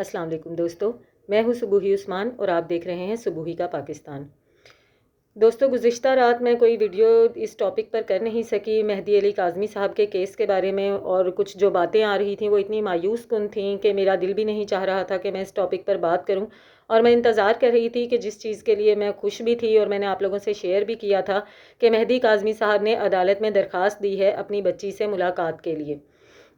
अस्सलाम वालेकुम दोस्तों, मैं हूँ सुबूही उस्मान और आप देख रहे हैं सुबूही का पाकिस्तान। दोस्तों, गुज़िश्ता रात मैं कोई वीडियो इस टॉपिक पर कर नहीं सकी मेहदी अली काज़मी साहब के केस के बारे में, और कुछ जो बातें आ रही थीं वो इतनी मायूस कुन थीं कि मेरा दिल भी नहीं चाह रहा था कि मैं इस टॉपिक पर बात करूं। और मैं इंतज़ार कर रही थी कि जिस चीज़ के लिए मैं खुश भी थी और मैंने आप लोगों से शेयर भी किया था कि मेहदी काज़मी साहब ने अदालत में दरख्वास्त दी है अपनी बच्ची से मुलाकात के लिए।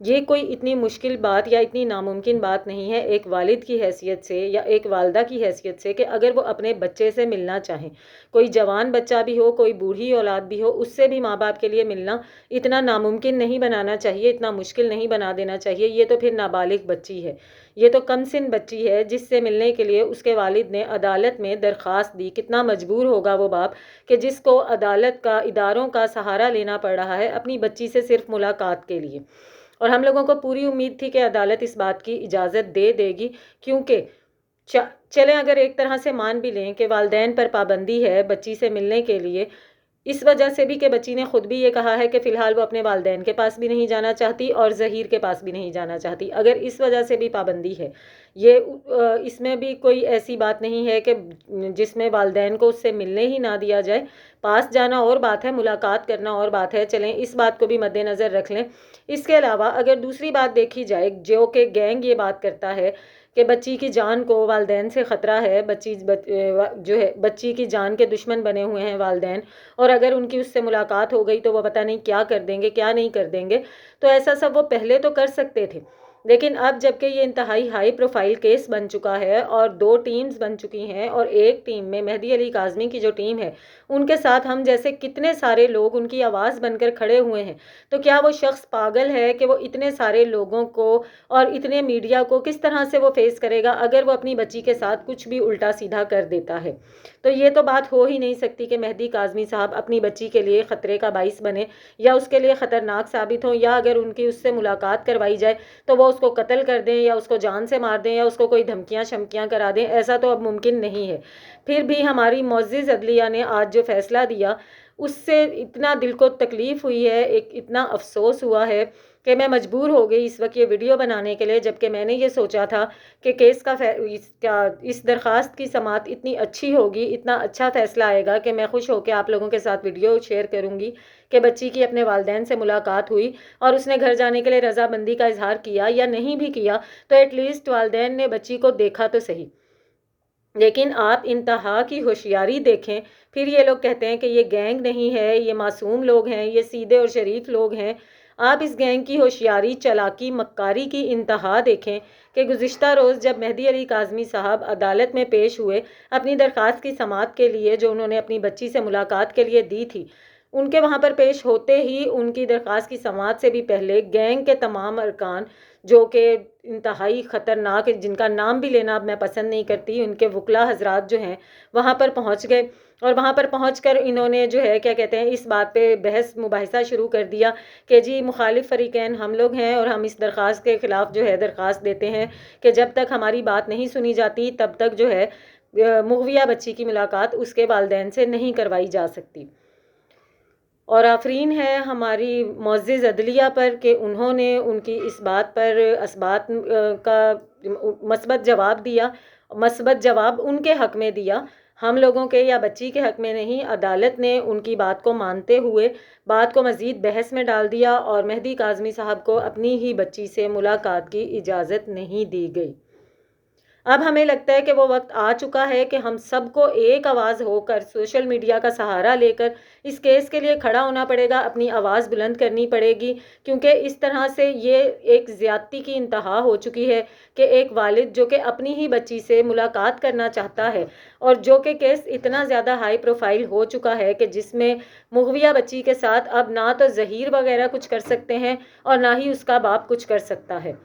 ये कोई इतनी मुश्किल बात या इतनी नामुमकिन बात नहीं है एक वालिद की हैसियत से या एक वालदा की हैसियत से कि अगर वो अपने बच्चे से मिलना चाहें, कोई जवान बच्चा भी हो, कोई बूढ़ी औलाद भी हो, उससे भी माँ बाप के लिए मिलना इतना नामुमकिन नहीं बनाना चाहिए, इतना मुश्किल नहीं बना देना चाहिए। ये तो फिर नाबालिग बच्ची है, ये तो कमसिन बच्ची है जिससे मिलने के लिए उसके वालिद ने अदालत में दरख्वास्त दी। कितना मजबूर होगा वो बाप कि जिसको अदालत का, इदारों का सहारा लेना पड़ रहा है अपनी बच्ची से सिर्फ मुलाकात के लिए। और हम लोगों को पूरी उम्मीद थी कि अदालत इस बात की इजाज़त दे देगी, क्योंकि चलें अगर एक तरह से मान भी लें कि वालदैन पर पाबंदी है बच्ची से मिलने के लिए, इस वजह से भी कि बच्ची ने खुद भी ये कहा है कि फ़िलहाल वो अपने वालदैन के पास भी नहीं जाना चाहती और ज़हीर के पास भी नहीं जाना चाहती। अगर इस वजह से भी पाबंदी है, ये इसमें भी कोई ऐसी बात नहीं है कि जिसमें वालदैन को उससे मिलने ही ना दिया जाए। पास जाना और बात है, मुलाकात करना और बात है। चलें इस बात को भी मद्देनज़र रख लें। इसके अलावा अगर दूसरी बात देखी जाए, जो कि गैंग ये बात करता है कि बच्ची की जान को वालदैन से ख़तरा है, जो है बच्ची की जान के दुश्मन बने हुए हैं वालदैन, और अगर उनकी उससे मुलाकात हो गई तो वो पता नहीं क्या कर देंगे, क्या नहीं कर देंगे। तो ऐसा सब वो पहले तो कर सकते थे, लेकिन अब जबकि ये इंतहाई हाई प्रोफाइल केस बन चुका है और 2 टीम्स बन चुकी हैं, और एक टीम में मेहदी अली काज़मी की जो टीम है उनके साथ हम जैसे कितने सारे लोग उनकी आवाज़ बनकर खड़े हुए हैं, तो क्या वो शख्स पागल है कि वो इतने सारे लोगों को और इतने मीडिया को किस तरह से वो फेस करेगा अगर वो अपनी बच्ची के साथ कुछ भी उल्टा सीधा कर देता है? तो ये तो बात हो ही नहीं सकती कि मेहदी काज़मी साहब अपनी बच्ची के लिए ख़तरे का बाइस बने या उसके लिए ख़तरनाक साबित हो, या अगर उनकी उससे मुलाकात करवाई जाए तो वो उसको कत्ल कर दें या उसको जान से मार दें या उसको कोई धमकियां शमकियां करा दें। ऐसा तो अब मुमकिन नहीं है। फिर भी हमारी मुअज़्ज़िज़ अदलिया ने आज जो फ़ैसला दिया उससे इतना दिल को तकलीफ़ हुई है, एक इतना अफसोस हुआ है कि मैं मजबूर हो गई इस वक्त ये वीडियो बनाने के लिए, जबकि मैंने ये सोचा था कि केस का इस दरख्वास्त की समात इतनी अच्छी होगी, इतना अच्छा फ़ैसला आएगा कि मैं खुश होकर आप लोगों के साथ वीडियो शेयर करूँगी कि बच्ची की अपने वालदैन से मुलाकात हुई और उसने घर जाने के लिए रज़ामंदी का इजहार किया, या नहीं भी किया तो एटलीस्ट वालदैन ने बच्ची को देखा तो सही। लेकिन आप इंतहा की होशियारी देखें, फिर ये लोग कहते हैं कि ये गैंग नहीं है, ये मासूम लोग हैं, ये सीधे और शरीफ लोग हैं। आप इस गैंग की होशियारी, चालाकी, मक्कारी की इंतहा देखें कि गुज़िश्ता रोज़ जब मेहदी अली काज़मी साहब अदालत में पेश हुए अपनी दरख्वास्त की समाअत के लिए, जो उन्होंने अपनी बच्ची से मुलाकात के लिए दी थी, उनके वहाँ पर पेश होते ही उनकी दरख्वास्त की समाअत से भी पहले गैंग के तमाम अरकान, जो कि इंतहाई ख़तरनाक, जिनका नाम भी लेना अब मैं पसंद नहीं करती, उनके वकला हजरात जो हैं वहाँ पर पहुँच गए। और वहाँ पर पहुँचकर इन्होंने जो है क्या कहते हैं, इस बात पे बहस मुबाहिसा शुरू कर दिया कि जी मुखालिफ फ़रीक़ैन हम लोग हैं और हम इस दरख्वास्त के ख़िलाफ़ जो है दरख्वास्त देते हैं कि जब तक हमारी बात नहीं सुनी जाती तब तक जो है मुग़विया बच्ची की मुलाकात उसके वालदैन से नहीं करवाई जा सकती। और आफरीन है हमारी मुअज़्ज़िज़ अदलिया पर कि उन्होंने उनकी इस बात पर असबात का मस्बत जवाब दिया, मस्बत जवाब उनके हक़ में दिया, हम लोगों के या बच्ची के हक़ में नहीं। अदालत ने उनकी बात को मानते हुए बात को मज़ीद बहस में डाल दिया और मेहदी काज़मी साहब को अपनी ही बच्ची से मुलाकात की इजाज़त नहीं दी गई। अब हमें लगता है कि वो वक्त आ चुका है कि हम सबको एक आवाज़ होकर, सोशल मीडिया का सहारा लेकर इस केस के लिए खड़ा होना पड़ेगा, अपनी आवाज़ बुलंद करनी पड़ेगी, क्योंकि इस तरह से ये एक ज़्यादती की इंतहा हो चुकी है कि एक वालिद जो कि अपनी ही बच्ची से मुलाकात करना चाहता है, और जो कि केस इतना ज़्यादा हाई प्रोफाइल हो चुका है कि जिसमें मुग़विया बच्ची के साथ अब ना तो ज़हीर वगैरह कुछ कर सकते हैं और ना ही उसका बाप कुछ कर सकता है।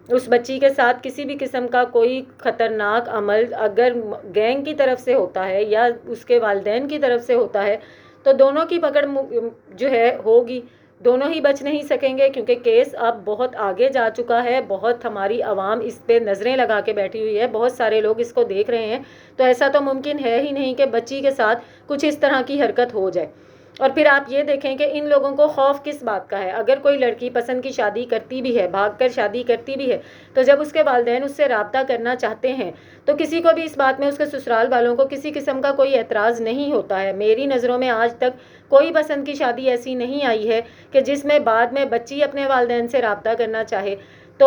उस बच्ची के साथ किसी भी किस्म का कोई ख़तरनाक अमल अगर गैंग की तरफ से होता है या उसके वालदैन की तरफ से होता है तो दोनों की पकड़ जो है होगी, दोनों ही बच नहीं सकेंगे, क्योंकि केस अब बहुत आगे जा चुका है। बहुत हमारी आवाम इस पे नज़रें लगा के बैठी हुई है, बहुत सारे लोग इसको देख रहे हैं। तो ऐसा तो मुमकिन है ही नहीं कि बच्ची के साथ कुछ इस तरह की हरकत हो जाए। اور پھر آپ یہ دیکھیں کہ ان لوگوں کو خوف کس بات کا ہے. اگر کوئی لڑکی پسند کی شادی کرتی بھی ہے، بھاگ کر شادی کرتی بھی ہے، تو جب اس کے والدین اس سے رابطہ کرنا چاہتے ہیں تو کسی کو بھی اس بات میں، اس کے سسرال والوں کو کسی قسم کا کوئی اعتراض نہیں ہوتا ہے. میری نظروں میں آج تک کوئی پسند کی شادی ایسی نہیں آئی ہے کہ جس میں بعد میں بچی اپنے والدین سے رابطہ کرنا چاہے تو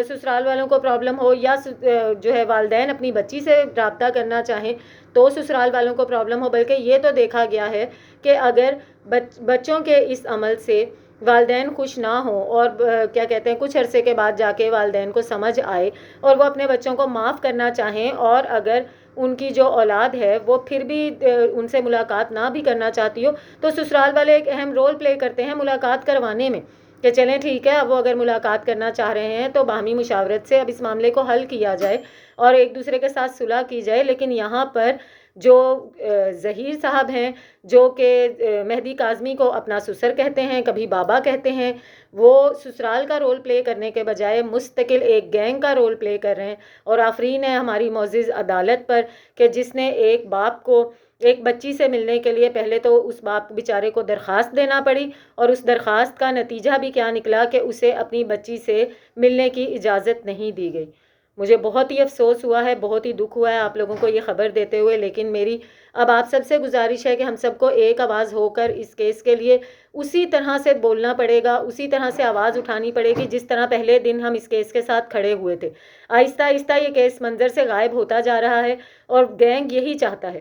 سسرال والوں کو پرابلم ہو، یا جو ہے والدین اپنی بچی سے رابطہ کرنا چاہیں تو سسرال والوں کو پرابلم ہو. بلکہ یہ تو دیکھا گیا ہے کہ اگر بچوں کے اس عمل سے والدین خوش نہ ہوں اور کیا کہتے ہیں کچھ عرصے کے بعد جا کے والدین کو سمجھ آئے اور وہ اپنے بچوں کو معاف کرنا چاہیں، اور اگر ان کی جو اولاد ہے وہ پھر بھی ان سے ملاقات نہ بھی کرنا چاہتی ہو، تو سسرال والے ایک اہم رول پلے کرتے ہیں ملاقات کروانے میں، کہ چلیں ٹھیک ہے اب وہ اگر ملاقات کرنا چاہ رہے ہیں تو باہمی مشاورت سے اب اس معاملے کو حل کیا جائے اور ایک دوسرے کے ساتھ صلح کی جائے. لیکن یہاں پر جو ظہیر صاحب ہیں، جو کہ مہدی کاظمی کو اپنا سسر کہتے ہیں، کبھی بابا کہتے ہیں، وہ سسرال کا رول پلے کرنے کے بجائے مستقل ایک گینگ کا رول پلے کر رہے ہیں. اور آفرین ہے ہماری معزز عدالت پر کہ جس نے ایک باپ کو ایک بچی سے ملنے کے لیے پہلے تو اس باپ بیچارے کو درخواست دینا پڑی، اور اس درخواست کا نتیجہ بھی کیا نکلا کہ اسے اپنی بچی سے ملنے کی اجازت نہیں دی گئی. مجھے بہت ہی افسوس ہوا ہے، بہت ہی دکھ ہوا ہے آپ لوگوں کو یہ خبر دیتے ہوئے. لیکن میری اب آپ سب سے گزارش ہے کہ ہم سب کو ایک آواز ہو کر اس کیس کے لیے اسی طرح سے بولنا پڑے گا، اسی طرح سے آواز اٹھانی پڑے گی جس طرح پہلے دن ہم اس کیس کے ساتھ کھڑے ہوئے تھے. آہستہ آہستہ یہ کیس منظر سے غائب ہوتا جا رہا ہے، اور گینگ یہی چاہتا ہے.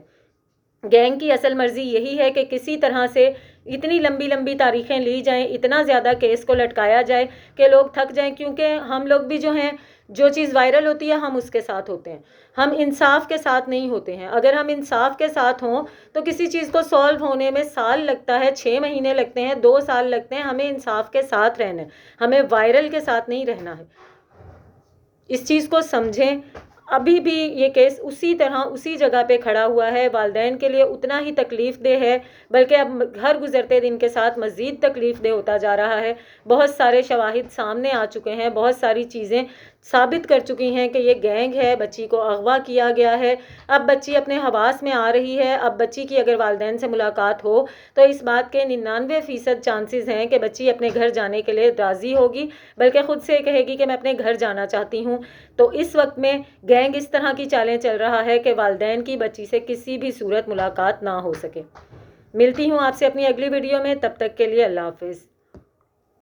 گینگ کی اصل مرضی یہی ہے کہ کسی طرح سے اتنی لمبی لمبی تاریخیں لی جائیں، اتنا زیادہ کیس کو لٹکایا جائے کہ لوگ تھک جائیں. کیونکہ ہم لوگ بھی جو ہیں، جو چیز وائرل ہوتی ہے ہم اس کے ساتھ ہوتے ہیں، ہم انصاف کے ساتھ نہیں ہوتے ہیں. اگر ہم انصاف کے ساتھ ہوں تو کسی چیز کو سولو ہونے میں سال لگتا ہے، 6 مہینے لگتے ہیں، 2 سال لگتے ہیں. ہمیں انصاف کے ساتھ رہنا ہے، ہمیں وائرل کے ساتھ نہیں رہنا ہے. اس چیز کو سمجھیں. ابھی بھی یہ کیس اسی طرح اسی جگہ پہ کھڑا ہوا ہے، والدین کے لیے اتنا ہی تکلیف دہ ہے، بلکہ اب ہر گزرتے دن کے ساتھ مزید تکلیف دہ ہوتا جا رہا ہے. بہت سارے شواہد سامنے آ چکے ہیں، بہت ساری چیزیں ثابت کر چکی ہیں کہ یہ گینگ ہے، بچی کو اغوا کیا گیا ہے. اب بچی اپنے حواس میں آ رہی ہے. اب بچی کی اگر والدین سے ملاقات ہو تو اس بات کے 99% چانسز ہیں کہ بچی اپنے گھر جانے کے لیے راضی ہوگی، بلکہ خود سے کہے گی کہ میں اپنے گھر جانا چاہتی ہوں. تو اس وقت میں گینگ اس طرح کی چالیں چل رہا ہے کہ والدین کی بچی سے کسی بھی صورت ملاقات نہ ہو سکے. ملتی ہوں آپ سے اپنی اگلی ویڈیو میں، تب تک کے لیے اللہ حافظ.